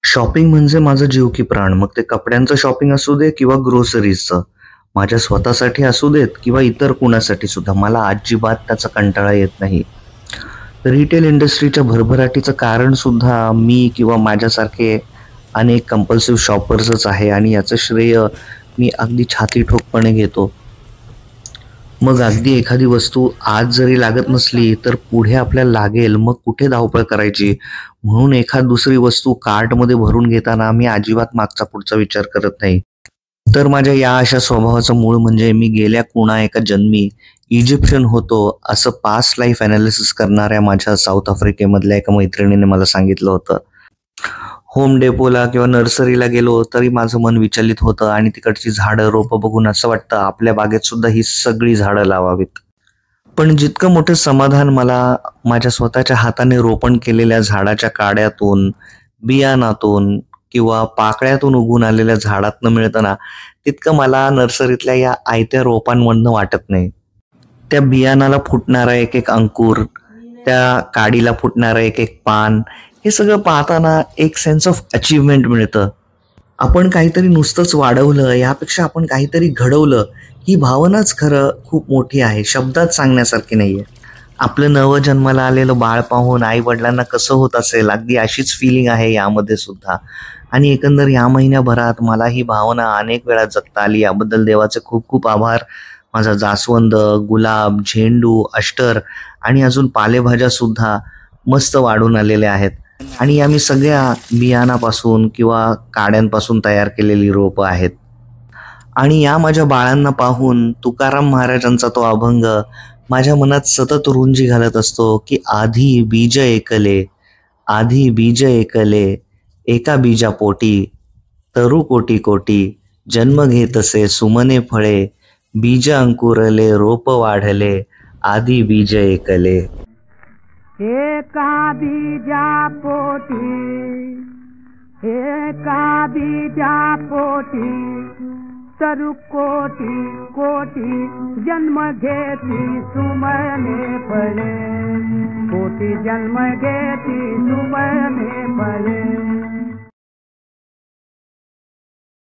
Shopping म्हणजे माझा जीव की प्राण. मग ते कपड्यांचं शॉपिंग असू दे किंवा ग्रोसरीजचं. माझ्या स्वतःसाठी असू देत किंवा इतर कुणासाठी सुद्धा मला अजिबात त्याचा कंटाळा येत नाही. रिटेल इंडस्ट्रीच्या भरभराटीचं कारण सुद्धा मी किंवा माझ्यासारखे अनेक कंपल्सिव्ह शॉपर्सच आहे आणि याचं श्रेय मी अगदी छाती ठोकपणे घेतो. मग अगदी एखादी वस्तू आज जरी लागत नसली तर पुढे आपल्याला लागेल, मग कुठे धावपळ करायची म्हणून एखाद दुसरी वस्तू कार्टमध्ये भरून घेताना मी अजिबात मागचा पुढचा विचार करत नाही. तर माझ्या या अशा स्वभावाचं मूळ म्हणजे मी गेल्या कुणा एका जन्मी इजिप्शियन होतो असं पास्ट लाईफ अनालिसिस करणाऱ्या माझ्या साऊथ आफ्रिकेमधल्या एका मैत्रिणीने मला सांगितलं होतं. होम डेपोला किंवा नर्सरीला गेलो तरी माझं मन विचलित होतं आणि तिकडची झाडं रोपं बघून असं वाटतं आपल्या बागेत सुद्धा ही सगळी झाडं लावावीत. पण जितकं मोठं समाधान मला माझ्या स्वतःच्या हाताने रोपण केलेल्या झाडाच्या काड्यातून, बियाणातून किंवा पाकळ्यातून उगवून आलेल्या झाडातनं मिळतं ना, तितकं मला नर्सरीतल्या या आयत्या रोपांमधनं वाटत नाही. त्या बियाणाला फुटणारा एक एक अंकुर, त्या काडीला फुटणारं एक एक पान, हे सगळं पाहताना एक सेन्स ऑफ अचीव्हमेंट मिळतं. आपण काहीतरी नुसतंच वाढवलं यापेक्षा आपण काहीतरी घडवलं, ही भावनाच खरं खूप मोठी आहे, शब्दात सांगण्यासारखी नाहीये. आपलं नवं जन्माला आलेलं बाळ पाहून आई वडिलांना कसं होत असेल, अगदी अशीच फिलिंग आहे यामध्ये सुद्धा. आणि एकंदर या महिन्याभरात मला ही भावना अनेक वेळा जगता आली, याबद्दल देवाचे खूप खूप आभार. माझा जास्वंद, गुलाब, झेंडू, अष्टर आणि अजून पालेभाज्या सुद्धा मस्त वाढून आलेल्या आहेत. आणि या मी सगळ्या बियाणापासून किंवा काड्यांपासून तयार केलेली रोपं आहेत. आणि या माझ्या बाळांना पाहून तुकाराम महाराजांचा तो अभंग माझ्या मनात सतत रुंजी घालत असतो की आधी बीज एकले, एका बीजापोटी तरु कोटी कोटी, जन्म घेतसे सुमने फळे, बीज अंकुरले रोप वाढले, आधी बीज एकले. एका बीजापोटी, एका बीजापोटी तरु कोटी कोटी, जन्म घेती सुमने फळे, कोटी जन्म घेती सुमने फळे.